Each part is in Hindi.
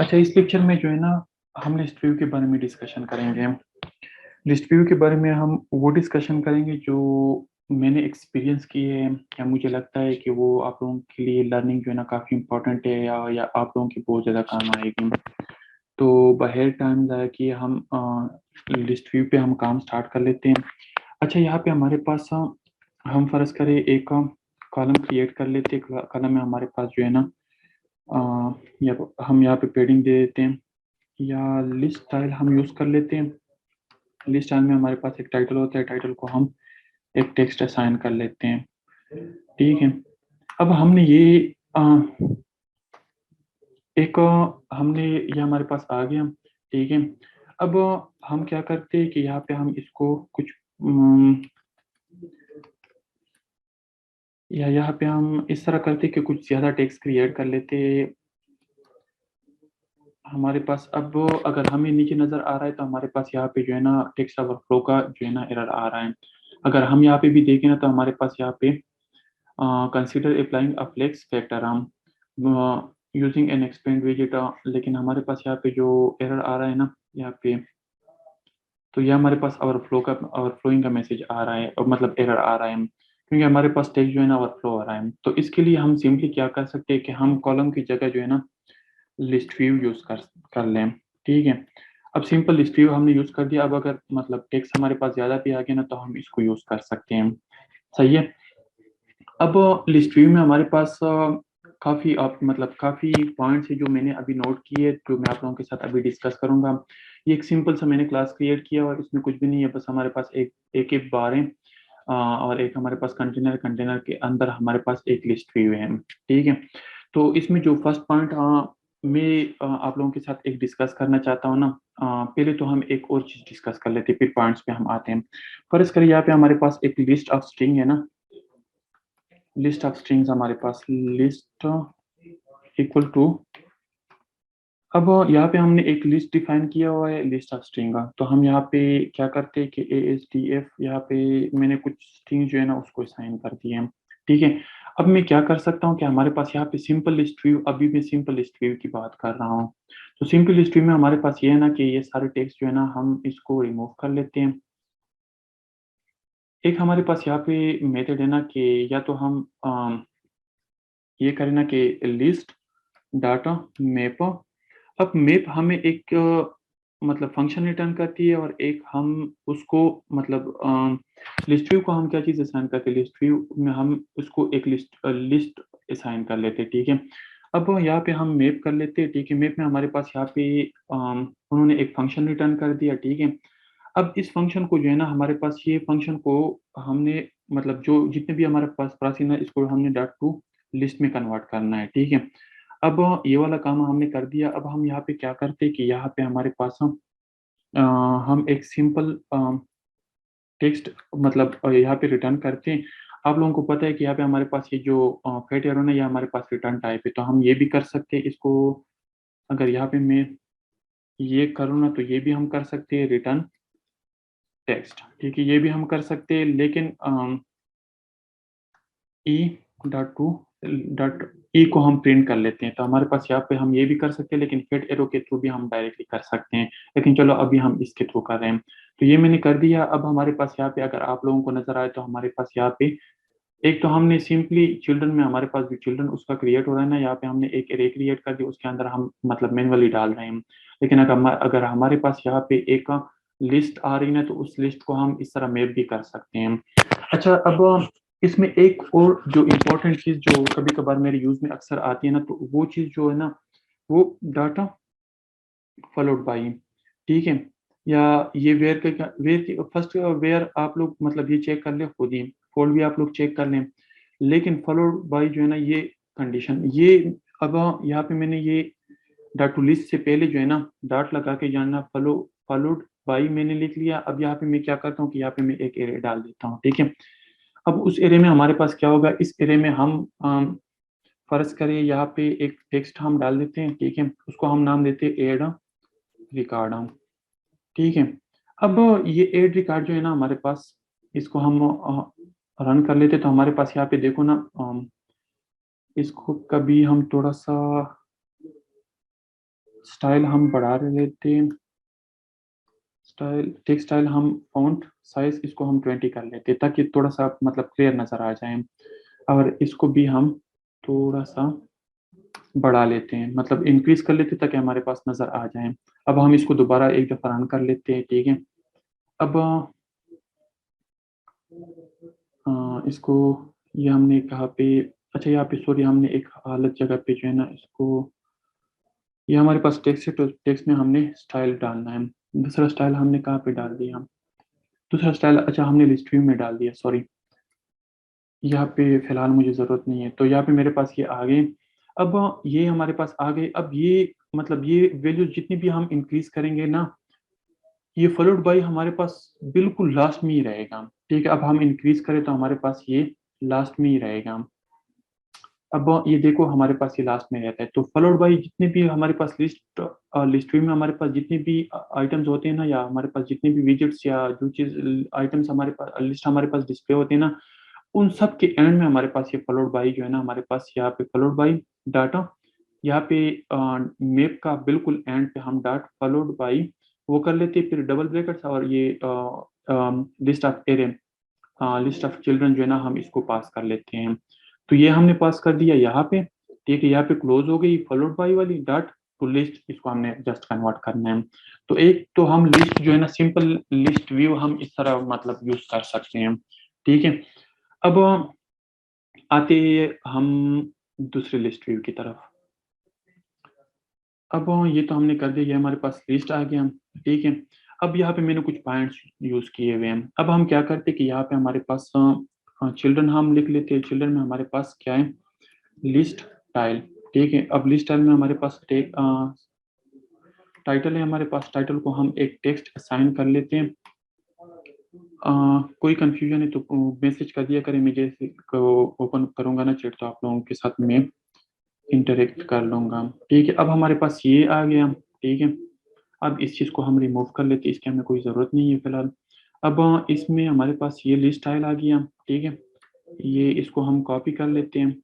अच्छा, इस लेक्चर में जो है ना हम लिस्ट व्यू के बारे में डिस्कशन करेंगे। लिस्ट व्यू के बारे में हम वो डिस्कशन करेंगे जो मैंने एक्सपीरियंस किए हैं, या मुझे लगता है कि वो आप लोगों के लिए लर्निंग जो है ना काफ़ी इंपॉर्टेंट है, या आप लोगों की बहुत ज़्यादा काम आएगी। तो बाहर टाइम ज़ाया कि हम लिस्ट व्यू पे हम काम स्टार्ट कर लेते हैं। अच्छा, यहाँ पे हमारे पास हम फ़र्ज़ करें एक कॉलम क्रिएट कर लेते हैं। कॉलम में हमारे पास जो है ना या हम यहाँ पे पैडिंग दे देते हैं, या लिस्ट स्टाइल हम यूज़ कर लेते हैं। लिस्ट स्टाइल में हमारे पास एक टाइटल होता है, टाइटल को हम एक टेक्स्ट असाइन कर लेते हैं। ठीक है, अब हमने ये हमने ये हमारे पास आ गया। ठीक है, अब हम क्या करते हैं कि यहाँ पे हम इसको कुछ या यहाँ पे हम इस तरह करते हैं कि कुछ ज़्यादा टेक्स्ट क्रिएट कर लेते हैं। हमारे पास अब अगर हमें नीचे नज़र आ रहा है तो हमारे पास यहाँ पे जो है ना टेक्स्ट ओवरफ्लो का जो है ना एरर आ रहा है। अगर हम यहाँ पे भी देखें ना तो हमारे पास यहाँ पे consider applying a flex factor हम यूजिंग एन एक्सपेंड विजिट, लेकिन हमारे पास यहाँ पे जो एरर आ रहा है ना यहाँ पे, तो ये हमारे पास ओवरफ्लोइंग का मैसेज आ रहा है, और मतलब एरर आ रहा है, क्योंकि हमारे पास टेक्स्ट जो है ना ओवरफ्लो हो रहा है। तो इसके लिए हम सिंपली क्या कर सकते हैं कि हम कॉलम की जगह जो है ना लिस्ट व्यू यूज़ कर लें। ठीक है, अब सिंपल लिस्ट व्यू हमने यूज़ कर दिया। अब अगर मतलब टेक्स्ट हमारे पास ज़्यादा भी आ गया ना तो हम इसको यूज़ कर सकते हैं। सही है, अब लिस्ट व्यू में हमारे पास काफ़ी मतलब काफ़ी पॉइंट्स है जो मैंने अभी नोट किए, जो मैं आप लोगों के साथ अभी डिस्कस करूंगा। ये एक सिंपल सा मैंने क्लास क्रिएट किया और इसमें कुछ भी नहीं है, बस हमारे पास एक बार है, और एक हमारे पास कंटेनर के अंदर हमारे पास एक लिस्ट व्यू है। ठीक है, तो इसमें जो फर्स्ट पॉइंट मैं आप लोगों के साथ एक डिस्कस करना चाहता हूँ ना, पहले तो हम एक और चीज़ डिस्कस कर लेते हैं, फिर पॉइंट्स पे हम आते हैं। फर्ज करिए यहाँ पे हमारे पास एक लिस्ट ऑफ स्ट्रिंग है ना, लिस्ट ऑफ स्ट्रिंग्स हमारे पास लिस्ट इक्वल टू, अब यहाँ पे हमने एक लिस्ट डिफाइन किया हुआ है लिस्ट ऑफ स्ट्रिंग का। तो हम यहाँ पे क्या करते हैं कि ASDF, यहाँ पे मैंने कुछ स्ट्रिंग जो है ना उसको साइन कर दिए हैं। ठीक है, अब मैं क्या कर सकता हूँ कि हमारे पास यहाँ पे सिंपल लिस्ट व्यू, अभी मैं सिंपल लिस्ट व्यू की बात कर रहा हूँ। तो सिंपल लिस्ट व्यू में हमारे पास ये है ना कि ये सारे टेक्स्ट जो है ना हम इसको रिमूव कर लेते हैं। एक हमारे पास यहाँ पे मेथड है ना कि या तो हम ये करें ना कि लिस्ट डाटा मैप। अब मैप हमें एक मतलब फंक्शन रिटर्न करती है, और एक हम उसको मतलब लिस्ट व्यू को हम क्या चीज़ असाइन करते हैं, लिस्ट व्यू में हम उसको एक लिस्ट असाइन कर लेते हैं। ठीक है, अब यहाँ पे हम मैप कर लेते हैं। ठीक है, मैप में हमारे पास यहाँ पे उन्होंने एक फंक्शन रिटर्न कर दिया। ठीक है, अब इस फंक्शन को जो है ना हमारे पास ये फंक्शन को हमने मतलब जो जितने भी हमारे पास प्राचीन है इसको हमने डॉट टू लिस्ट में कन्वर्ट करना है। ठीक है, अब ये वाला काम हमने कर दिया। अब हम यहाँ पे क्या करते हैं कि यहाँ पे हमारे पास हम एक सिंपल टेक्स्ट मतलब यहाँ पे रिटर्न करते हैं। आप लोगों को पता है कि यहाँ पे हमारे पास ये जो फेट एरो ना, ये हमारे पास रिटर्न टाइप है, तो हम ये भी कर सकते हैं इसको। अगर यहाँ पे मैं ये करूँ ना तो ये भी हम कर सकते हैं रिटर्न टेक्स्ट। ठीक है, ये भी हम कर सकते हैं, लेकिन E dot to dot E को हम प्रिंट कर लेते हैं। तो हमारे पास यहाँ पे हम ये भी कर सकते हैं, लेकिन फेट एरो के थ्रू भी हम डायरेक्टली कर सकते हैं, लेकिन चलो अभी हम इसके थ्रू कर रहे हैं। तो ये मैंने कर दिया। अब हमारे पास यहाँ पे अगर आप लोगों को नजर आए तो हमारे पास यहाँ पे एक तो हमने सिंपली चिल्ड्रन में हमारे पास भी चिल्ड्रन उसका क्रिएट हो रहा है ना, यहाँ पे हमने एक एरे क्रिएट कर दिया, उसके अंदर हम मतलब मैनुअली डाल रहे हैं। लेकिन अगर हमारे पास यहाँ पे एक लिस्ट आ रही है तो उस लिस्ट को हम इस तरह मैप भी कर सकते हैं। अच्छा, अब इसमें एक और जो इम्पोर्टेंट चीज़ जो कभी कभार मेरे यूज में अक्सर आती है ना, तो वो चीज़ जो है ना वो डाटा फॉलोड बाई। ठीक है, या ये वेयर की फर्स्ट वेयर आप लोग मतलब ये चेक कर ले खुद ही, फोल्ड भी आप लोग चेक कर लें, लेकिन फॉलोड बाई जो है ना ये कंडीशन ये, अब यहाँ पे मैंने ये डॉट टू लिस्ट से पहले जो है ना डॉट लगा के जानना फॉलोड बाई मैंने लिख लिया। अब यहाँ पे मैं क्या करता हूँ कि यहाँ पे मैं एक एरे डाल देता हूँ। ठीक है, अब उस एरे में हमारे पास क्या होगा, इस एरे में हम फर्ज करें यहाँ पे एक टेक्स्ट हम डाल देते हैं। ठीक है, उसको हम नाम देते हैं एड रिकॉर्ड। ठीक है, अब ये एड रिकॉर्ड जो है ना हमारे पास, इसको हम रन कर लेते तो हमारे पास यहाँ पे देखो ना इसको कभी हम थोड़ा-सा स्टाइल हम बढ़ा लेते हैं। टेक्स्ट स्टाइल हम फ़ॉन्ट साइज़ इसको हम 20 कर लेते हैं ताकि थोड़ा-सा मतलब क्लियर नज़र आ जाए। और इसको भी हम थोड़ा-सा बढ़ा लेते हैं, मतलब इंक्रीज़ कर लेते हैं ताकि हमारे पास नज़र आ जाए। अब हम इसको दोबारा एक दफ़ा रन कर लेते हैं, ठीक है? अब इसको ये हमने कहाँ पे अच्छा यहाँ पे सॉरी हमने एक अलग जगह पे जो है ना इसको ये हमारे पास टेक्स्ट है तो टेक्स्ट में हमने स्टाइल डालना है। दूसरा स्टाइल हमने कहाँ पे डाल दिया? दूसरा स्टाइल अच्छा हमने लिस्ट व्यू में डाल दिया सॉरी। यहाँ पे फ़िलहाल मुझे ज़रूरत नहीं है, तो यहाँ पे मेरे पास ये आ गए। अब ये हमारे पास आ गए, अब ये मतलब ये वैल्यूज़ जितनी भी हम इंक्रीज़ करेंगे ना, ये फ़ॉलोड बाय हमारे पास बिल्कुल लास्ट में ही रहेगा, ठीक है? अब हम इंक्रीज़ करें तो हमारे पास ये लास्ट में ही रहेगा। अब ये देखो हमारे पास ये लास्ट में रहता है, तो फ़ॉलोड बाय जितने भी हमारे पास लिस्ट व्यू में हमारे पास जितने भी आइटम्स होते हैं ना या हमारे पास जितने भी विजेट्स या जो चीज़ आइटम्स हमारे पास लिस्ट हमारे पास डिस्प्ले होते हैं ना, उन सब के एंड में हमारे पास ये फॉलोड बाय जो है ना हमारे पास यहाँ पे फॉलोड बाय डाटा यहाँ पे मैप का बिल्कुल एंड पे हम डॉट फॉलोड बाय वो कर लेते हैं, फिर डबल ब्रैकेट्स और ये list of array list of children जो है ना हम इसको पास कर लेते हैं। तो ये हमने पास कर दिया यहाँ पे, ठीक है? यहाँ पे क्लोज हो गई फॉलोड बाय वाली डॉट टू लिस्ट, इसको हमने जस्ट कन्वर्ट करना है। तो एक तो हम लिस्ट जो है ना सिंपल लिस्ट व्यू हम इस तरह मतलब यूज़ कर सकते हैं, ठीक है? अब आते हम दूसरे लिस्ट व्यू की तरफ। अब ये तो हमने कर दिया, ये हमारे पास लिस्ट आ गया, ठीक है? अब यहाँ पे मैंने कुछ पॉइंट्स यूज़ किए हुए हैं। अब हम क्या करते हैं कि यहाँ पे हमारे पास चिल्ड्रन हम लिख लेते हैं, चिल्ड्रन में हमारे पास क्या है? लिस्ट टाइल, ठीक है? अब लिस्ट टाइल में हमारे पास टाइटल है हमारे पास, टाइटल को हम एक टेक्स्ट असाइन कर लेते हैं। कोई कन्फ्यूज़न है तो मैसेज कर दिया करें, मैं जैसे को ओपन करूँगा ना चैट तो आप लोगों के साथ मैं इंटरैक्ट कर लूँगा, ठीक है? अब हमारे पास ये आ गया, ठीक है? अब इस चीज़ को हम रिमूव कर लेते हैं, इसकी हमें कोई ज़रूरत नहीं है फ़िलहाल। अब इसमें हमारे पास ये लिस्ट टाइल आ गया, ठीक है? ये इसको हम कॉपी कर लेते हैं।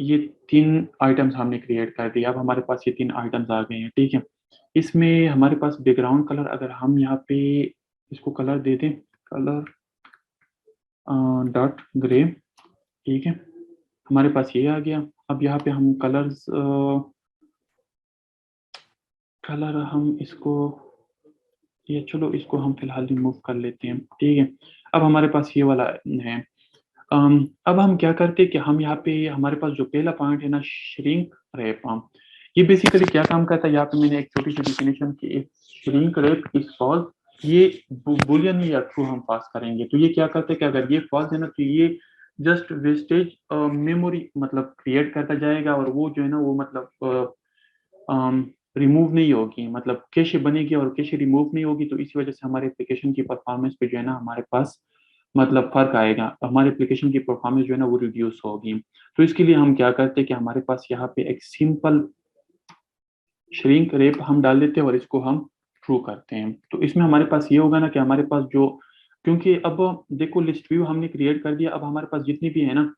ये 3 आइटम्स हमने क्रिएट कर दिए, अब हमारे पास ये 3 आइटम्स आ गए हैं, ठीक है? इसमें हमारे पास बैकग्राउंड कलर अगर हम यहाँ पे इसको कलर दे दें, कलर डॉट ग्रे, ठीक है? हमारे पास ये आ गया। अब यहाँ पे हम कलर हम इसको ये चलो इसको हम फ़िलहाल रिमूव कर लेते हैं, ठीक है? अब हमारे पास ये वाला है। अब हम क्या करते हैं कि हम यहाँ पे हमारे पास जो पहला पॉइंट है ना श्रिंक रैप ये बेसिकली क्या काम करता है, यहाँ पे मैंने एक छोटी-सी डेफिनेशन की एक श्रिंक रैप इज़ फॉल्स ये बूलियन या ट्रू हम पास करेंगे। तो ये क्या करता है कि अगर ये फॉल्स है ना तो ये जस्ट वेस्टेज मेमोरी मतलब क्रिएट करता जाएगा और वो जो है ना वो मतलब रिमूव नहीं होगी, मतलब कैशे बनेगी और कैशे रिमूव नहीं होगी, तो इसी वजह से हमारे एप्लीकेशन की परफॉर्मेंस पे जो है ना हमारे पास मतलब फ़र्क आएगा। हमारे एप्लीकेशन की परफॉर्मेंस जो है ना वो रिड्यूस होगी। तो इसके लिए हम क्या करते हैं कि हमारे पास यहाँ पे एक सिंपल श्रिंक रैप हम डाल देते हैं और इसको हम ट्रू करते हैं। तो इसमें हमारे पास ये होगा ना कि हमारे पास जो क्योंकि अब देखो लिस्ट व्यू हमने क्रिएट कर दिया, अब हमारे पास जितनी भी है ना,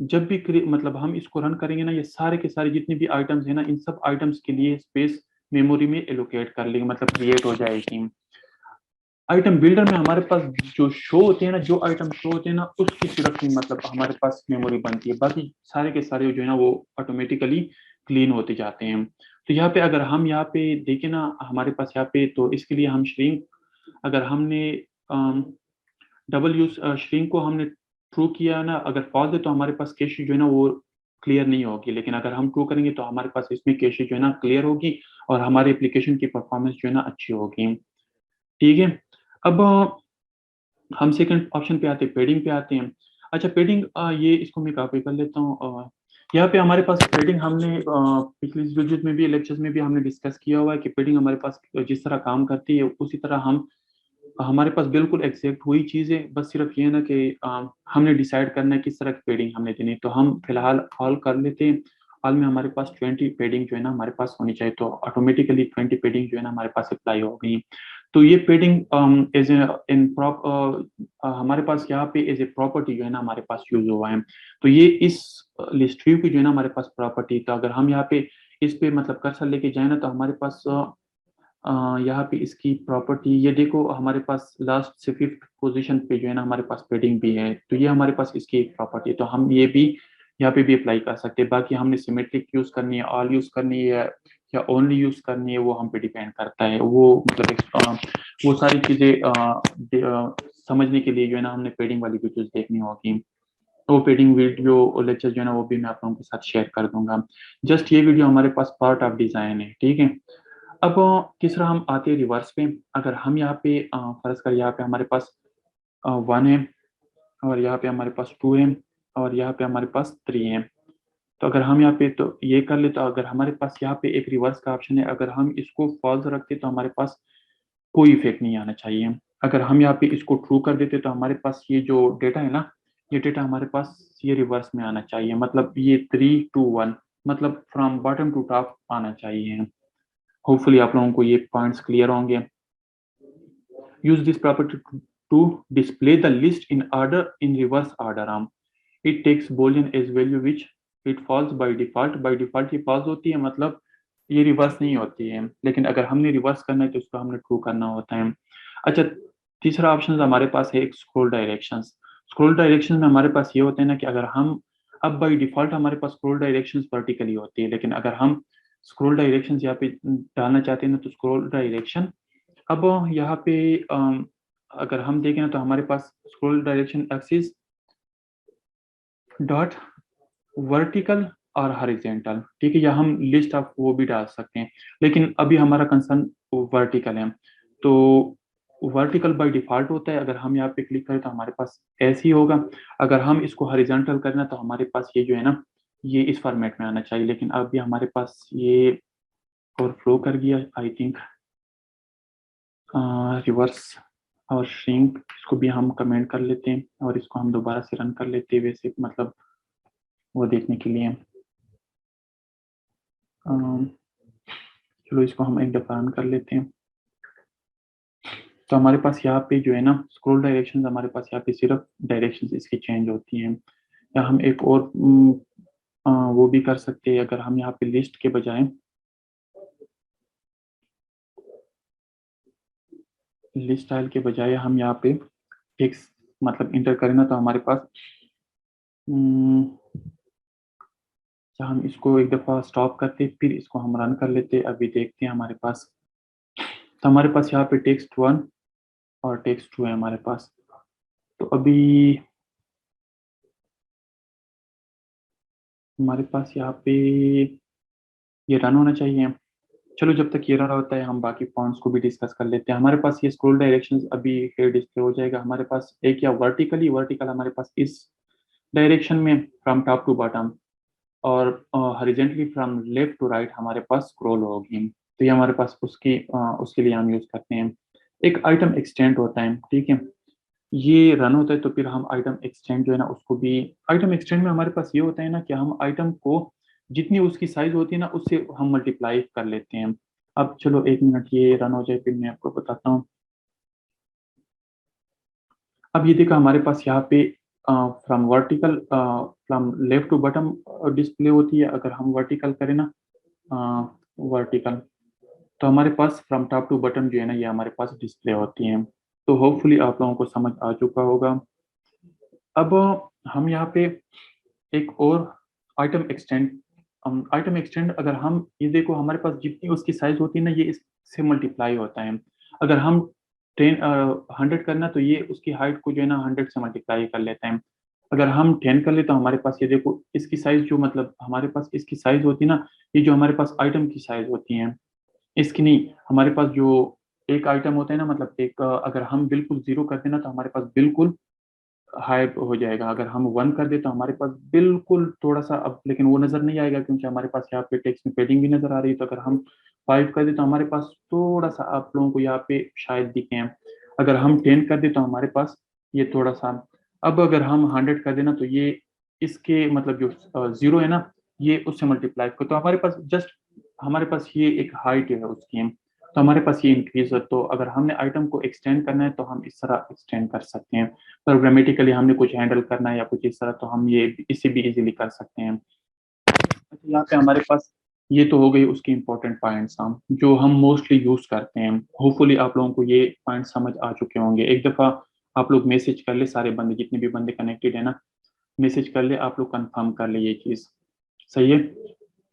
जब भी मतलब हम इसको रन करेंगे ना, ये सारे के सारे जितने भी आइटम्स हैं ना, इन सब आइटम्स के लिए स्पेस मेमोरी में एलोकेट कर लेंगे मतलब क्रिएट हो जाएगी। आइटम बिल्डर में हमारे पास जो शो होते हैं ना, जो आइटम शो होते हैं ना, उसकी सिर्फ मतलब हमारे पास मेमोरी बनती है, बाकी सारे के सारे जो है ना वो ऑटोमेटिकली क्लीन होते जाते हैं। तो यहाँ पे अगर हम यहाँ पे देखें ना हमारे पास यहाँ पे तो इसके लिए हम श्रिंक अगर हमने डबल यूज श्रिंक को हमने ट्रू किया ना, अगर फॉल्स है तो हमारे पास कैश जो है ना वो क्लियर नहीं होगी, लेकिन अगर हम ट्रू करेंगे तो हमारे पास इसमें कैश जो है ना क्लियर होगी और हमारे एप्लीकेशन की परफॉर्मेंस जो है ना अच्छी होगी, ठीक है? अब हम सेकंड ऑप्शन पे आते हैं, पैडिंग पे आते हैं। अच्छा पैडिंग ये इसको मैं कॉपी कर लेता हूँ यहाँ पे हमारे पास पैडिंग हमने पिछली वीडियोज़ में भी लेक्चर्स में भी हमने डिस्कस किया हुआ है कि पैडिंग हमारे पास जिस तरह काम करती है उसी तरह हम हमारे पास बिल्कुल एग्ज़ैक्ट वही चीज़ है, बस सिर्फ ये है ना कि हमने डिसाइड करना है किस तरह की पैडिंग हमने देनी है। तो हम फिलहाल ऑल कर लेते हैं। ऑल में हमारे पास 20 पैडिंग जो है ना हमारे पास होनी चाहिए, तो ऑटोमेटिकली 20 पैडिंग जो है ना हमारे पास अप्लाई हो गई। तो ये पैडिंग एज़ अ हमारे पास यहाँ पे एज़ ए प्रॉपर्टी जो है ना हमारे पास यूज़ हुआ है। तो ये इस लिस्ट व्यू की जो है ना हमारे पास प्रॉपर्टी, तो अगर हम यहाँ पे इस पे मतलब कर्सर लेके जाए ना, तो हमारे पास यहाँ पे इसकी प्रॉपर्टी ये देखो, हमारे पास लास्ट से 5th पोजीशन पे जो है ना हमारे पास पेडिंग भी है, तो ये हमारे पास इसकी एक प्रॉपर्टी है, तो हम ये भी यहाँ पे भी अप्लाई कर सकते हैं। बाकी हमने सिमेट्रिक यूज करनी है, ऑल यूज करनी है या ओनली यूज करनी है, वो हम पे डिपेंड करता है। वो मतलब वो सारी चीजें समझने के लिए जो है ना हमने पेडिंग वाली वीडियोस देखनी होगी। वो पेडिंग वीडियो लेक्चर जो है ना वो भी मैं आप लोगों के साथ शेयर कर दूंगा। जस्ट ये वीडियो हमारे पास पार्ट ऑफ डिजाइन है, ठीक है। अब तीसरा हम आते हैं रिवर्स पे। अगर हम यहाँ पे फर्ज कर यहाँ पे हमारे पास 1 है, और यहाँ पे हमारे पास 2 है, और यहाँ पे हमारे पास 3 है। तो अगर हम यहाँ पे तो ये कर ले, तो अगर हमारे पास यहाँ पे एक रिवर्स का ऑप्शन है, अगर हम इसको फॉल्स रखते तो हमारे पास कोई इफेक्ट नहीं आना चाहिए। अगर हम यहाँ पे इसको ट्रू कर देते तो हमारे पास ये जो डेटा है ना, ये डेटा हमारे पास ये रिवर्स में आना चाहिए, मतलब ये 3 2 1, मतलब फ्रॉम बॉटम टू टॉप आना चाहिए। होपफुली आप लोगों को ये पॉइंट्स क्लियर होंगे। Use this property to display the list in order in reverse order. It takes boolean as value which it false by default. By default ये फॉल्स होती है, मतलब ये रिवर्स नहीं होती है, लेकिन अगर हमने रिवर्स करना है तो उसको हमने ट्रू करना होता है। अच्छा, तीसरा ऑप्शन हमारे पास है एक स्क्रॉल डायरेक्शंस। स्क्रॉल डायरेक्शन में हमारे पास ये होते हैं ना कि अगर हम अब बाय डिफॉल्ट हमारे पास स्क्रॉल डायरेक्शंस वर्टिकली होती है, लेकिन अगर हम स्क्रॉल डायरेक्शंस यहाँ पे डालना चाहते हैं ना, तो स्क्रॉल डायरेक्शन अब यहाँ पे अगर हम देखें ना, तो हमारे पास scroll direction axis dot vertical और हॉरिजॉन्टल, ठीक है, या हम लिस्ट ऑफ वो भी डाल सकते हैं, लेकिन अभी हमारा कंसर्न वर्टिकल है। तो वर्टिकल बाय डिफॉल्ट होता है, अगर हम यहाँ पे क्लिक करें तो हमारे पास ऐसे ही होगा। अगर हम इसको हॉरिजॉन्टल करना तो हमारे पास ये जो है ना ये इस फॉर्मेट में आना चाहिए, लेकिन अभी हमारे पास ये ओवरफ्लो कर गया आई थिंक। रिवर्स और श्रिंक, इसको भी हम कमेंट कर लेते हैं और इसको हम दोबारा से रन कर लेते हैं, वैसे मतलब वो देखने के लिए। चलो इसको हम एक दफ़ा रन कर लेते हैं। तो हमारे पास यहाँ पे जो है ना स्क्रॉल डायरेक्शंस, हमारे पास यहाँ पे सिर्फ डायरेक्शंस इसकी चेंज होती हैं। या हम एक और वो भी कर सकते हैं, अगर हम यहाँ पे लिस्ट के बजाय लिस्ट स्टाइल के बजाय हम यहाँ पे टेक्स्ट मतलब इंटर करें ना, तो हमारे पास हम इसको एक दफ़ा स्टॉप करते फिर इसको हम रन कर लेते। अभी देखते हैं हमारे पास, तो हमारे पास यहाँ पे टेक्स्ट 1 और टेक्स्ट 2 है हमारे पास। तो अभी हमारे पास यहाँ पे ये रन होना चाहिए। चलो जब तक ये रन होता है हम बाकी पॉइंट्स को भी डिस्कस कर लेते हैं। हमारे पास ये स्क्रॉल डायरेक्शंस अभी फिर डिस्प्ले हो जाएगा हमारे पास एक, या वर्टिकल हमारे पास इस डायरेक्शन में फ्रॉम टॉप टू बॉटम, और horizontally from left to right हमारे पास स्क्रॉल होगी। तो ये हमारे पास उसके लिए हम यूज करते हैं। एक आइटम एक्सटेंड होता है, ठीक है, ये रन होता है तो फिर हम आइटम एक्सटेंड जो है ना उसको भी, आइटम एक्सटेंड में हमारे पास ये होता है ना कि हम आइटम को जितनी उसकी साइज होती है ना उससे हम मल्टीप्लाई कर लेते हैं। अब चलो 1 मिनट ये रन हो जाए फिर मैं आपको बताता हूँ। अब ये देखा हमारे पास यहाँ पे from vertical from left to bottom display होती है। अगर हम वर्टिकल करें ना वर्टिकल, तो हमारे पास फ्रॉम टॉप टू बॉटम जो है ना ये हमारे पास डिस्प्ले होती है। तो होपफुली आप लोगों को समझ आ चुका होगा। अब हम यहाँ पे एक और आइटम एक्सटेंड अगर हम ये देखो हमारे पास जितनी उसकी साइज होती है ना ये इससे मल्टीप्लाई होता है। अगर हम 100 करना तो ये उसकी हाइट को जो है ना 100 से मल्टीप्लाई कर लेते हैं। अगर हम 10 कर ले तो हमारे पास ये देखो इसकी साइज जो मतलब हमारे पास इसकी साइज होती है ना, ये जो हमारे पास आइटम की साइज होती है इसकी नहीं, हमारे पास जो एक आइटम होता है ना, मतलब एक अगर हम बिल्कुल 0 कर देना तो हमारे पास बिल्कुल हाइप हो जाएगा। अगर हम 1 कर दे तो हमारे पास बिल्कुल थोड़ा-सा, अब लेकिन वो नज़र नहीं आएगा क्योंकि हमारे पास यहाँ पे टेक्स्ट में पैडिंग भी नज़र आ रही है। तो अगर हम 5 कर दें तो हमारे पास थोड़ा-सा आप लोगों को यहाँ पे शायद दिखे। अगर हम 10 कर दें तो हमारे पास ये थोड़ा-सा, अब अगर हम 100 कर दें ना तो ये इसके मतलब जो 0 है ना, ये उससे मल्टीप्लाई तो हमारे पास जस्ट हमारे पास ये एक हाइट है उसकी। तो हमारे पास ये इंक्रीज है। तो अगर हमने आइटम को एक्सटेंड करना है तो हम इस तरह एक्सटेंड कर सकते हैं। पर ग्रामेटिकली हमने कुछ हैंडल करना है या कुछ इस तरह, तो हम ये इसे भी इजीली कर सकते हैं। अच्छा, यहाँ पे हमारे पास ये तो हो गई उसकी इंपॉर्टेंट पॉइंट्स हम जो हम मोस्टली यूज करते हैं। होपफुली आप लोगों को ये पॉइंट समझ आ चुके होंगे। एक दफा आप लोग मैसेज कर ले, सारे बंदे जितने भी बंदे कनेक्टेड है ना, मैसेज कर ले, आप लोग कंफर्म कर ले ये चीज। सही है,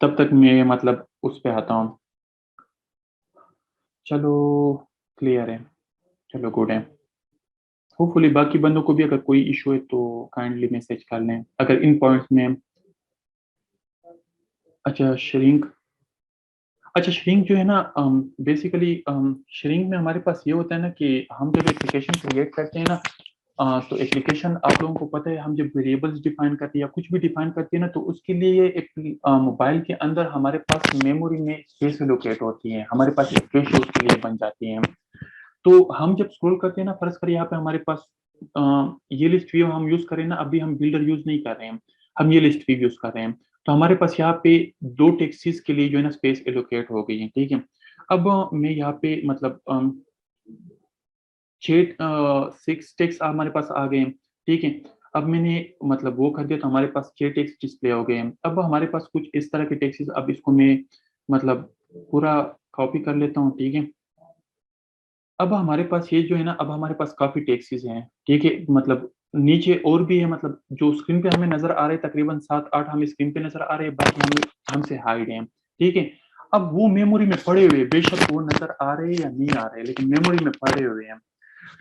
तब तक मैं मतलब उस पे आता हूँ। चलो, क्लियर है, चलो गुड है। होपफुली बाकी बंदों को भी अगर कोई इशू है तो काइंडली मैसेज कर लें अगर इन पॉइंट्स में। अच्छा श्रिंक, अच्छा श्रिंक जो है ना, बेसिकली श्रिंक में हमारे पास ये होता है ना कि हम जब एप्लीकेशन क्रिएट करते हैं ना, तो एप्लीकेशन आप लोगों को पता है हम जब वेरिएबल्स डिफाइन करते हैं या कुछ भी डिफाइन करते हैं ना, तो उसके लिए मोबाइल के अंदर हमारे पास मेमोरी में स्पेस एलोकेट होती है, हमारे पास एक कैश उसके लिए बन जाती है। तो हम जब स्क्रॉल करते हैं ना, फर्ज करिए यहाँ पे हमारे पास ये लिस्ट व्यू हम यूज करें ना, अभी हम बिल्डर यूज नहीं कर रहे हैं, हम ये लिस्ट व्यू यूज कर रहे हैं। तो हमारे पास यहाँ पे दो टेक्सीज के लिए जो है ना स्पेस एलोकेट हो गई है, ठीक है। अब मैं यहाँ पे मतलब 6 टेक्स्ट हमारे पास आ गए हैं, ठीक है। अब मैंने मतलब वो कर दिया तो हमारे पास 6 टेक्स्ट डिस्प्ले हो गए हैं। अब हमारे पास कुछ इस तरह के टेक्सीज, अब इसको मैं मतलब पूरा कॉपी कर लेता हूँ, ठीक है। अब हमारे पास ये जो है ना, अब हमारे पास काफी टैक्सीज हैं, ठीक है। मतलब नीचे और भी है, मतलब जो स्क्रीन पे हमें नजर आ रहे हैं तकरीबन 7-8 हमें स्क्रीन पे नजर आ रहे हैं, बाकी हमें हमसे हाइड हैं, ठीक है। अब वो मेमोरी में पड़े हुए हैं, बेशक वो नजर आ रहे हैं या नहीं आ रहे हैं, लेकिन मेमोरी में पड़े हुए हैं।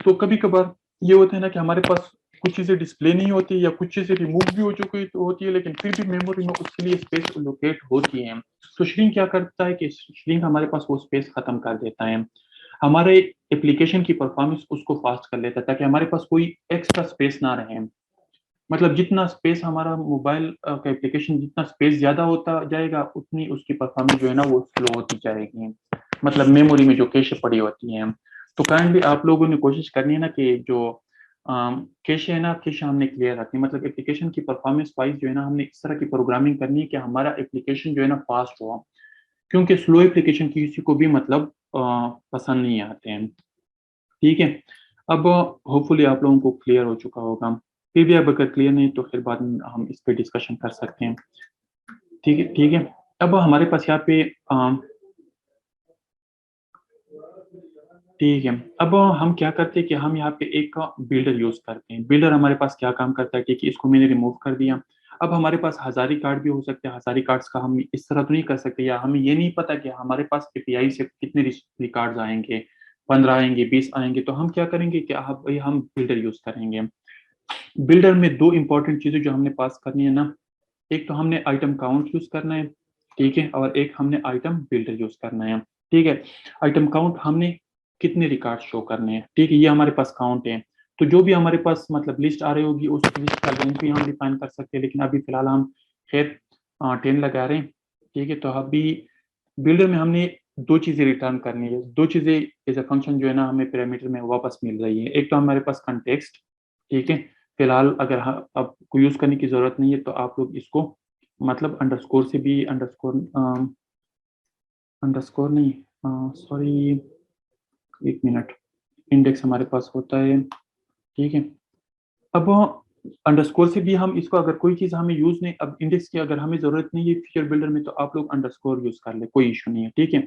तो कभी कभार ये होता है ना कि हमारे पास कुछ चीजें डिस्प्ले नहीं होती या कुछ चीजें रिमूव भी हो चुकी तो होती है, लेकिन फिर भी मेमोरी में उसके लिए स्पेस लोकेट होती है। तो श्रिंक क्या करता है कि श्रिंक हमारे पास वो स्पेस खत्म कर देता है, हमारे एप्लीकेशन की परफॉर्मेंस उसको फास्ट कर लेता है, ताकि हमारे पास कोई एक्स्ट्रा स्पेस ना रहे। मतलब जितना स्पेस हमारा मोबाइल का एप्लीकेशन जितना स्पेस ज्यादा होता जाएगा, उतनी उसकी परफॉर्मेंस जो है ना वो स्लो होती जाएगी, मतलब मेमोरी में जो कैशे पड़ी होती हैं। तो काइंडली आप लोगों ने कोशिश करनी है ना कि जो कैशे है ना, कैशे हमने क्लियर रखनी है। मतलब एप्लीकेशन की परफॉर्मेंस वाइज जो है ना, हमने इस तरह की प्रोग्रामिंग करनी है कि हमारा एप्लीकेशन जो है ना फास्ट हो, क्योंकि स्लो एप्लीकेशन किसी को भी मतलब पसंद नहीं आते हैं, ठीक है। अब होपफुली आप लोगों को क्लियर हो चुका होगा। फिर भी अब अगर क्लियर नहीं तो फिर बाद में हम इस पे डिस्कशन कर सकते हैं, ठीक है, ठीक है। अब हमारे पास यहाँ पे ठीक है। अब हम क्या करते हैं कि हम यहाँ पे एक बिल्डर यूज करते हैं। बिल्डर हमारे पास क्या काम करता है, ठीक है, इसको मैंने रिमूव कर दिया। अब हमारे पास हजारी कार्ड भी हो सकते हैं, हजारी कार्ड्स का हम इस तरह तो नहीं कर सकते, या हमें ये नहीं पता कि हमारे पास एपीआई से कितने रिकॉर्ड्स आएंगे, 15 आएंगे, 20 आएंगे। तो हम क्या करेंगे कि हम बिल्डर यूज करेंगे। बिल्डर में दो इंपॉर्टेंट चीजें जो हमने पास करनी है ना, एक तो हमने आइटम काउंट यूज करना है, ठीक है, और एक हमने आइटम बिल्डर यूज करना है, ठीक है। आइटम काउंट हमने कितने रिकॉर्ड शो करने हैं, ठीक है, ये हमारे पास काउंट है। तो जो भी हमारे पास मतलब लिस्ट आ रही होगी उस लिस्ट का रेंज भी हम डिफाइन कर सकते हैं, लेकिन अभी फिलहाल हम खैर 10 लगा रहे हैं, ठीक है। तो अभी बिल्डर में हमने दो चीजें रिटर्न करनी है, दो चीजें एज ए फंक्शन जो है ना हमें पैरामीटर में वापस मिल रही है। एक तो हमारे पास कंटेक्स्ट, ठीक है, फिलहाल अगर आपको यूज करने की जरूरत नहीं है तो आप लोग इसको मतलब अंडरस्कोर से भी अंडरस्कोर नहीं, सॉरी, एक मिनट, इंडेक्स हमारे पास होता है, ठीक है। अब अंडरस्कोर से भी हम इसको, अगर कोई चीज हमें यूज नहीं, अब इंडेक्स की अगर हमें जरूरत नहीं है फीचर बिल्डर में, तो आप लोग अंडरस्कोर यूज कर ले, कोई इशू नहीं है, ठीक है।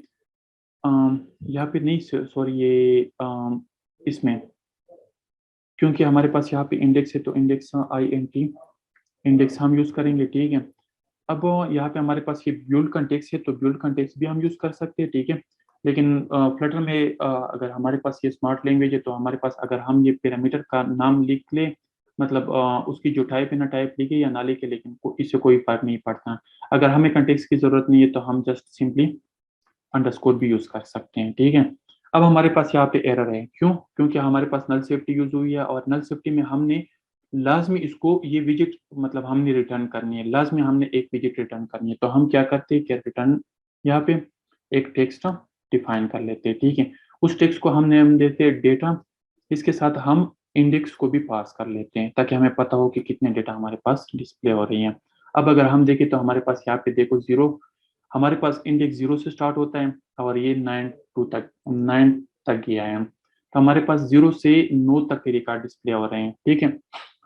यहाँ पे नहीं, सॉरी, ये इसमें, क्योंकि हमारे पास यहाँ पे इंडेक्स है तो इंडेक्स INT इंडेक्स हम यूज करेंगे, ठीक है। अब यहाँ पे हमारे पास ये ब्यूल्ड कंटेक्स है तो ब्यूल्ड कंटेक्स भी हम यूज कर सकते हैं, ठीक है। लेकिन फ्लटर में अगर हमारे पास ये स्मार्ट लैंग्वेज है तो हमारे पास अगर हम ये पैरामीटर का नाम लिख ले, मतलब उसकी जो टाइप है ना, टाइप लिखे या ना लिखे, लेकिन इससे कोई फर्क नहीं पड़ता। अगर हमें कंटेक्स की जरूरत नहीं है तो हम जस्ट सिंपली अंडरस्कोर भी यूज कर सकते हैं, ठीक है। अब हमारे पास यहाँ पे एरर है, क्यों? क्योंकि हमारे पास नल सेफ्टी यूज हुई है, और नल सेफ्टी में हमने लाजमी इसको ये विजिट मतलब हमने रिटर्न करनी है, लाजमी हमने एक विजिट रिटर्न करनी है। तो हम क्या करते हैं कि रिटर्न यहाँ पे एक टेक्स्ट डिफाइन कर लेते हैं, ठीक है। उस टेक्स्ट को हम देते हैं डेटा, इसके साथ हम इंडेक्स को भी पास कर लेते हैं ताकि हमें पता हो कि कितने डेटा हमारे पास डिस्प्ले हो रही है। अब अगर हम देखें तो हमारे पास यहाँ पे देखो 0 हमारे पास इंडेक्स 0 से स्टार्ट होता है और ये 9 तक गया है, तो हमारे पास 0 से 9 तक के रिकॉर्ड डिस्प्ले हो रहे हैं, ठीक है।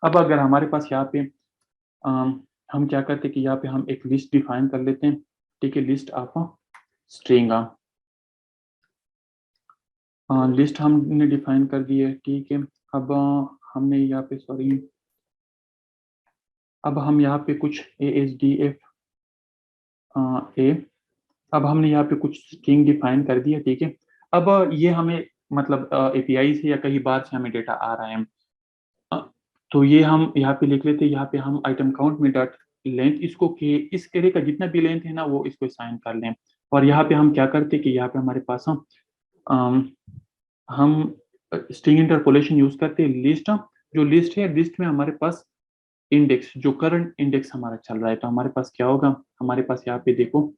अब अगर हमारे पास यहाँ पे हम क्या करते हैं कि यहाँ पे हम एक लिस्ट डिफाइन कर लेते हैं, ठीक है, लिस्ट ऑफ स्ट्रिंग, लिस्ट हमने डिफाइन कर दी है, ठीक है। अब हमने यहाँ पे अब हम यहाँ पे कुछ ASDF ए अब हमने यहाँ पे कुछ स्ट्रिंग डिफाइन कर दी है, ठीक है। अब ये हमें मतलब API से या कहीं बाहर से हमें डेटा आ रहा है, अ, तो ये हम यहाँ पे लिख लेते हैं, यहाँ पे हम आइटम काउंट में डॉट लेंथ इसको के इस एरे का जितना भी लेंथ है ना वो इसको साइन कर लें। और यहाँ पे हम क्या करते हैं कि यहाँ पे हमारे पास हम स्ट्रिंग इंटरपोलेशन यूज करते हैं, लिस्ट जो लिस्ट है, लिस्ट में हमारे पास इंडेक्स जो करंट इंडेक्स हमारा चल रहा है, तो हमारे पास क्या होगा, हमारे पास यहाँ पे देखो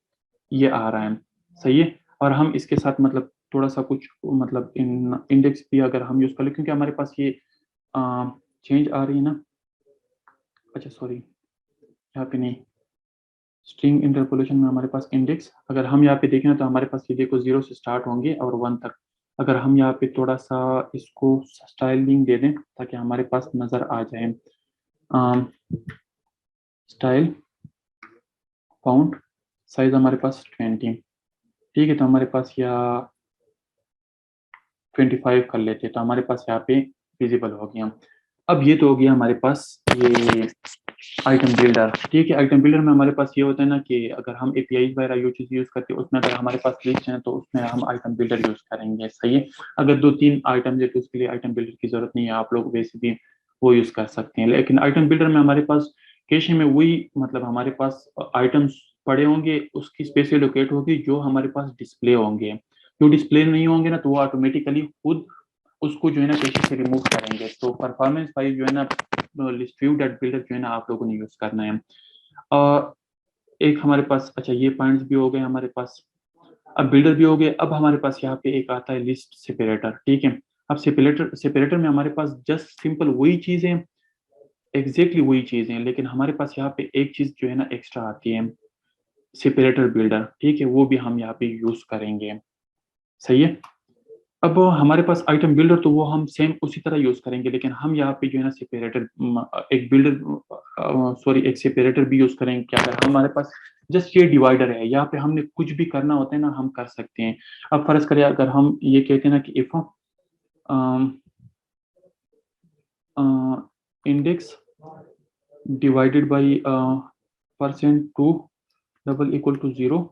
ये आ रहा है, सही है। और हम इसके साथ मतलब थोड़ा सा कुछ मतलब इंडेक्स भी अगर हम यूज कर ले, क्योंकि हमारे पास ये चेंज आ रही है ना, अच्छा सॉरी यहाँ पे नहीं, स्ट्रिंग इंटरपोलेशन में हमारे पास इंडेक्स अगर हम यहाँ पे देखें तो हमारे पास ये देखो 0 से स्टार्ट होंगे और 1 तक। अगर हम यहाँ पे थोड़ा सा इसको स्टाइलिंग दे दें ताकि हमारे पास नजर आ जाए, स्टाइल फाउंड साइज हमारे पास 20, ठीक है, तो हमारे पास या 25 कर लेते हैं, तो हमारे पास यहाँ पे विजिबल हो गया। अब ये तो हो गया हमारे पास ये आइटम बिल्डर, ठीक है। आइटम बिल्डर में हमारे पास ये होता है ना कि अगर हम API वगैरह यूज करते हैं उसमें अगर हमारे पास लिस्ट है तो उसमें हम आइटम बिल्डर यूज करेंगे, सही है। अगर 2-3 आइटम है तो उसके लिए आइटम बिल्डर की जरूरत नहीं है, आप लोग वैसे भी वो यूज कर सकते हैं। लेकिन आइटम बिल्डर में हमारे पास कैशे में वही मतलब हमारे पास आइटम्स पड़े होंगे, उसकी स्पेस लोकेट होगी जो हमारे पास डिस्प्ले होंगे, जो डिस्प्ले नहीं होंगे ना तो वो ऑटोमेटिकली खुद उसको जो है ना कैशे से रिमूव करेंगे। तो परफॉर्मेंस वाइज जो है ना लिस्ट व्यू डॉट बिल्डर जो है ना आप लोगों ने यूज करना है। और एक हमारे पास अच्छा ये पॉइंट्स भी हो गए हमारे पास, अब बिल्डर भी हो गए। अब हमारे पास यहाँ पे एक आता है लिस्ट सेपरेटर, ठीक है। अब सेपरेटर में हमारे पास जस्ट सिंपल वही चीज है, एग्जैक्टली वही चीज है, लेकिन हमारे पास यहाँ पे एक चीज जो है ना एक्स्ट्रा आती है, सेपरेटर बिल्डर, ठीक है, वो भी हम यहाँ पे यूज करेंगे, सही है। अब हमारे पास आइटम बिल्डर तो वो हम सेम उसी तरह यूज करेंगे, लेकिन हम यहाँ पे जो है ना सेपरेटर एक बिल्डर सॉरी एक सेपरेटर भी यूज करेंगे। क्या अगर हमारे पास जस्ट ये डिवाइडर है, यहाँ पे हमने कुछ भी करना होता है ना हम कर सकते हैं। अब फर्ज करें अगर हम ये कहते हैं ना कि if index divided by %2 double equal to 0,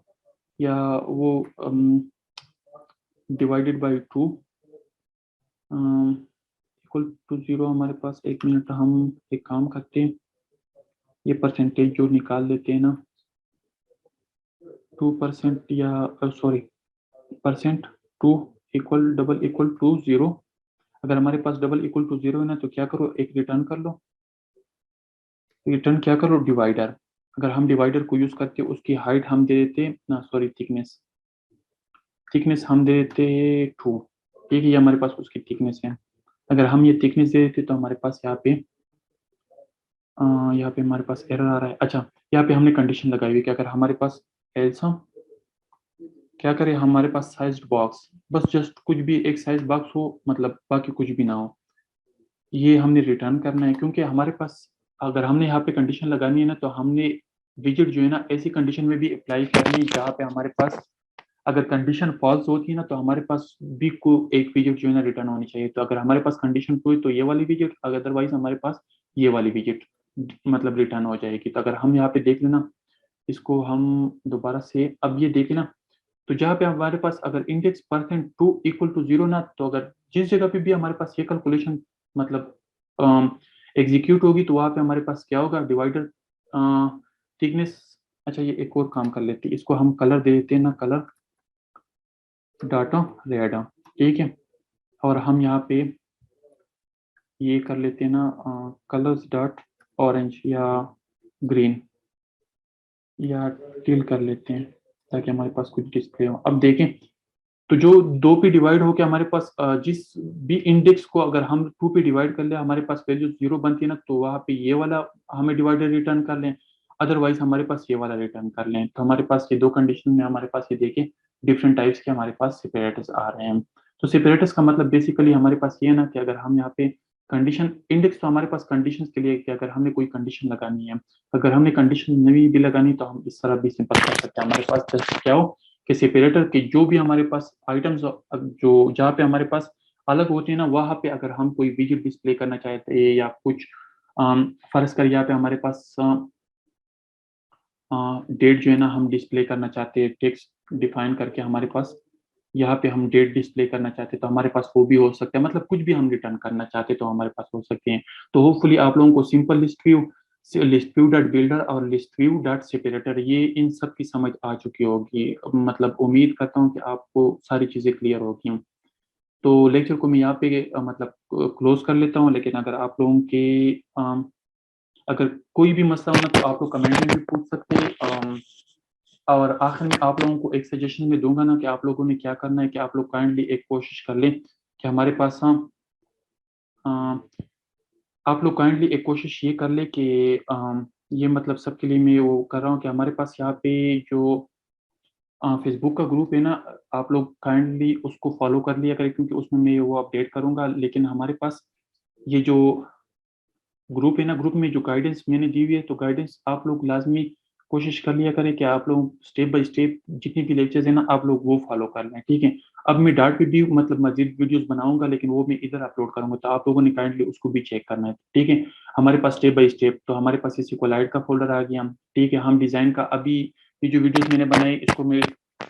या वो डिवाइडेड बाई 2 इक्वल टू 0, हमारे पास 1 मिनट हम एक काम करते हैं, ये परसेंटेज जो निकाल लेते हैं ना 2% या sorry %2 equal double equal to 0। अगर हमारे पास डबल इक्वल टू 0 है ना तो क्या करो, एक रिटर्न कर लो, रिटर्न क्या करो डिवाइडर। अगर हम डिवाइडर को यूज करते उसकी हाइट हम दे देते ना सॉरी थिकनेस, थिकनेस हम दे देते 2, ठीक है, ये हमारे पास उसकी थिकनेस है। अगर हम ये थिकनेस दे देते तो हमारे पास यहाँ पे हमारे पास एरर आ रहा है। अच्छा यहाँ पे हमने कंडीशन लगाई हुई कि अगर हमारे पास ऐसा क्या करें, हमारे पास साइज्ड बॉक्स, बस जस्ट कुछ भी एक साइज बॉक्स हो, मतलब बाकी कुछ भी ना हो, ये हमने रिटर्न करना है। क्योंकि हमारे पास अगर हमने यहाँ पे कंडीशन लगानी है ना तो हमने विजिट जो है ना ऐसी कंडीशन में भी अप्लाई करनी है जहाँ पे हमारे पास अगर कंडीशन फॉल्स होती है ना तो हमारे पास भी को एक विजिट जो है ना रिटर्न होनी चाहिए। तो अगर हमारे पास कंडीशन ट्रू है तो ये वाली विजिट, अदरवाइज हमारे पास ये वाली विजिट मतलब रिटर्न हो जाएगी। तो अगर हम यहाँ पे देख लेना, इसको हम दोबारा से अब ये देखें ना, तो जहाँ पे हमारे पास अगर इंडेक्स %2 इक्वल टू 0 ना, तो अगर जिस जगह पे भी हमारे पास ये कैलकुलेशन मतलब एग्जीक्यूट होगी तो वहाँ पे हमारे पास क्या होगा, डिवाइडर थिकनेस। अच्छा ये एक और काम कर लेते हैं, इसको हम कलर दे देते हैं ना, कलर डाटा रेड, ठीक है। और हम यहाँ पे ये कर लेते हैं ना कलर्स डॉट ऑरेंज या ग्रीन या टील कर लेते हैं ताकि हमारे पास कुछ डिस्प्ले हो। अब देखें तो जो 2 पे डिवाइड होकर हमारे पास जिस भी इंडेक्स को अगर हम 2 पे डिवाइड कर ले हमारे पास वैल्यू 0 बनती है ना, तो वहाँ पे ये वाला हमें डिवाइडर रिटर्न कर लें। अदरवाइज हमारे पास ये वाला रिटर्न कर लें। तो हमारे पास ये 2 कंडीशन में हमारे पास ये देखिए डिफरेंट टाइप्स के हमारे पास सेपरेटर्स आ रहे हैं। तो सेपरेटर्स का मतलब बेसिकली हमारे पास ये है ना कि अगर हम यहाँ पे कंडीशन इंडेक्स, तो हमारे पास कंडीशंस के लिए कि अगर हमने कोई कंडीशन लगानी है, अगर हमने कंडीशन नहीं भी लगानी तो हम इस तरह भी सिंपल कर सकते हैं। हमारे पास जस्ट क्या हो कि सेपरेटर के जो भी हमारे पास आइटम्स जो जहाँ पे हमारे पास अलग होते हैं ना, वहाँ पे अगर हम कोई विजुअल डिस्प्ले करना चाहते हैं या कुछ फर्ज कर यहाँ पे हमारे पास डेट जो है ना हम डिस्प्ले करना चाहते हैं, टेक्स्ट डिफाइन करके हमारे पास यहाँ पे हम डेट डिस्प्ले करना चाहते हैं तो हमारे पास वो भी हो सकता है। मतलब कुछ भी हम रिटर्न करना चाहते हैं तो हमारे पास हो सकते हैं। तो होपफुली आप लोगों को simple list view dot builder और लिस्ट व्यू डॉट सेपरेटर ये इन सब की समझ आ चुकी होगी। मतलब उम्मीद करता हूँ कि आपको सारी चीजें क्लियर होगी। तो लेक्चर को मैं यहाँ पे मतलब क्लोज कर लेता हूँ, लेकिन अगर आप लोगों के अगर कोई भी मसला हो ना तो आप लोग कमेंट में भी पूछ सकते हैं। और आखिर में आप लोगों को एक सजेशन में दूंगा ना कि आप लोगों ने क्या करना है कि आप लोग काइंडली एक कोशिश कर लें कि हमारे पास आप लोग काइंडली एक कोशिश ये कर ले कि ये मतलब सबके लिए मैं वो कर रहा हूँ कि हमारे पास यहाँ पे जो फेसबुक का ग्रुप है ना, आप लोग काइंडली उसको फॉलो कर लिया करें क्योंकि उसमें मैं वो अपडेट करूंगा। लेकिन हमारे पास ये जो ग्रुप है ना, ग्रुप में जो गाइडेंस मैंने दी हुई है तो गाइडेंस आप लोग लाजमी कोशिश कर लिया करें कि आप लोग स्टेप बाय स्टेप जितनी भी लेक्चर्स है ना आप लोग वो फॉलो कर लें, ठीक है। अब मैं डार्क वीडियो मतलब मजीद वीडियोस बनाऊंगा लेकिन वो मैं इधर अपलोड करूंगा तो आप लोगों ने काइंडली उसको भी चेक करना है, ठीक है। हमारे पास स्टेप बाय स्टेप तो हमारे पास इसी को लाइट का फोल्डर आ गया, ठीक है। हम डिजाइन का अभी ये जो वीडियोस मैंने बनाई इसको मैं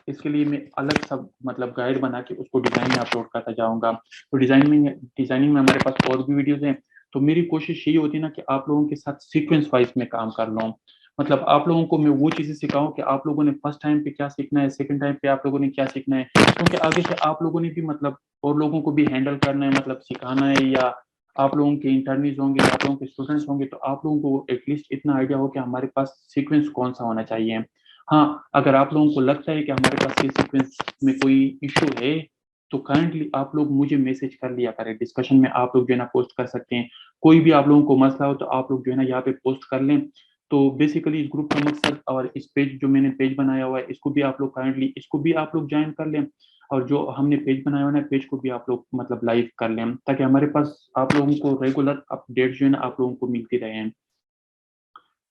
इसके लिए मैं अलग सब मतलब गाइड बना के उसको डिजाइन में अपलोड करता जाऊंगा। तो डिजाइनिंग में हमारे पास और भी वीडियोस हैं। तो मेरी कोशिश यही होती है ना कि आप लोगों के साथ सीक्वेंस वाइज में काम कर लूँ। मतलब आप लोगों को मैं वो चीजें सिखाऊं कि आप लोगों ने फर्स्ट टाइम पे क्या सीखना है, सेकंड टाइम पे आप लोगों ने क्या सीखना है, क्योंकि आगे से आप लोगों ने भी मतलब और लोगों को भी हैंडल करना है, मतलब सिखाना है, या आप लोगों के इंटर्नीज होंगे, आप लोगों के स्टूडेंट्स होंगे, तो आप लोगों को एटलीस्ट इतना आइडिया हो कि हमारे पास सीक्वेंस कौन सा होना चाहिए। हाँ, अगर आप लोगों को लगता है कि हमारे पास ये सीक्वेंस में कोई इशू है तो काइंडली आप लोग मुझे मैसेज कर लिया करें, डिस्कशन में आप लोग जो है ना पोस्ट कर सकते हैं। कोई भी आप लोगों को मसला हो तो आप लोग जो है ना यहाँ पे पोस्ट कर लें। तो बेसिकली इस ग्रुप का मकसद और इस पेज जो मैंने पेज बनाया हुआ है इसको भी आप लोग काइंडली इसको भी आप लोग ज्वाइन कर लें। और जो हमने पेज बनाया हुआ है ना पेज को भी आप लोग मतलब लाइव कर लें ताकि हमारे पास आप लोगों को रेगुलर अपडेट जो है ना आप लोगों को मिलती रहे।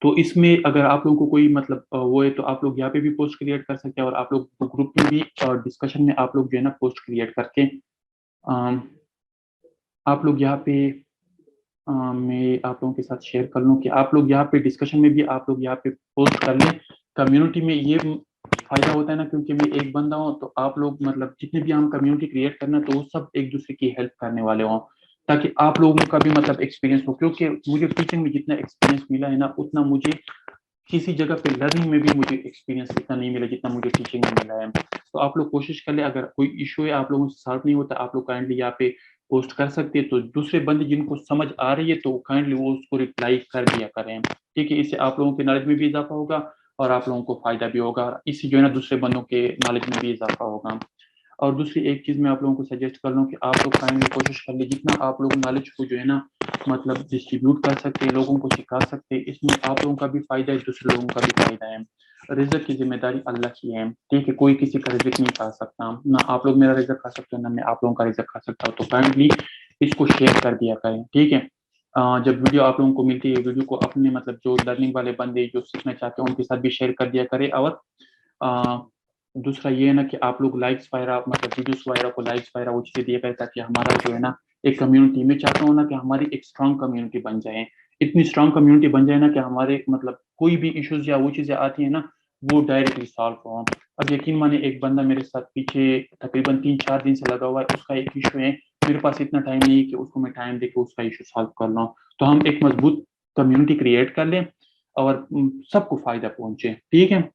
तो इसमें अगर आप लोगों को कोई मतलब वो है तो आप लोग यहाँ पे भी पोस्ट क्रिएट कर सकते हैं और आप लोग ग्रुप में भी और डिस्कशन में आप लोग जो है ना पोस्ट क्रिएट करके अम, आप लोग यहाँ पे मैं आप लोगों के साथ शेयर कर लूँ कि आप लोग यहाँ पे डिस्कशन में भी आप लोग यहाँ पे पोस्ट कर लें। कम्युनिटी में ये फायदा होता है ना, क्योंकि मैं एक बंदा हूँ तो आप लोग मतलब जितने भी हम कम्युनिटी क्रिएट करना तो वो सब एक दूसरे की हेल्प करने वाले हों ताकि आप लोगों का भी मतलब एक्सपीरियंस हो। क्योंकि मुझे टीचिंग में जितना एक्सपीरियंस मिला है ना उतना मुझे किसी जगह पे लर्निंग में भी मुझे एक्सपीरियंस इतना नहीं मिला जितना मुझे टीचिंग में मिला है। तो आप लोग कोशिश कर ले, अगर कोई इशू है आप लोगों से सॉल्व नहीं होता आप लोग काइंडली यहाँ पे पोस्ट कर सकते हैं तो दूसरे बंदे जिनको समझ आ रही है तो काइंडली वो उसको रिप्लाई कर दिया करें, ठीक है। इससे आप लोगों के नॉलेज में भी इजाफा होगा और आप लोगों को फायदा भी होगा और इससे जो है ना दूसरे बंदों के नॉलेज में भी इजाफा होगा। और दूसरी एक चीज मैं आप लोगों को सजेस्ट कर लूँ कि आप लोग काइंडली कोशिश कर ले जितना आप लोग नॉलेज को जो है ना मतलब डिस्ट्रीब्यूट कर सकते हैं, लोगों को सिखा सकते हैं, इसमें आप लोगों का भी फायदा है, दूसरे लोगों का भी फायदा है। रिजल्ट की जिम्मेदारी अल्लाह की है, ठीक है। कोई किसी का रिजल्ट नहीं खा सकता, ना आप लोग मेरा रिजल्ट खा सकते हो ना मैं आप लोगों का रिजल्ट खा सकता हूँ। तो काइंडली इसको शेयर कर दिया करें, ठीक है। जब वीडियो आप लोगों को मिलती है वीडियो को अपने मतलब जो लर्निंग वाले बंदे जो सीखना चाहते हैं उनके साथ भी शेयर कर दिया करें। और अ, दूसरा ये है ना कि आप लोग लाइक्स वगैरह मतलब वीडियोस वगैरह को लाइक्स वगैरह वो चीज़ें दिया करें ताकि हमारा जो है ना एक कम्युनिटी में चाहता हूँ ना कि हमारी एक स्ट्रांग कम्युनिटी बन जाए। इतनी स्ट्रांग कम्युनिटी बन जाए ना कि हमारे मतलब कोई भी इश्यूज या वो चीज़ें आती है ना वो डायरेक्टली सॉल्व हो। अब यकीन माने एक बंदा मेरे साथ पीछे तकरीबन 3-4 दिन से लगा हुआ है, उसका एक इशू है, मेरे पास इतना टाइम नहीं है कि उसको मैं टाइम देके उसका इशू सॉल्व कर लूँ। तो हम एक मजबूत कम्युनिटी क्रिएट कर लें और सबको फायदा पहुंचे, ठीक है।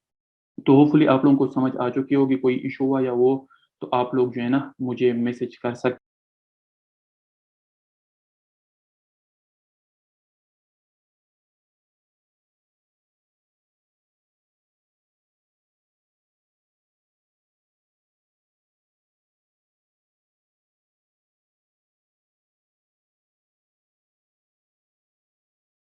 तो होपफुली आप लोगों को समझ आ चुकी होगी, कोई इशू हुआ या वो तो आप लोग जो है ना मुझे मैसेज कर सकते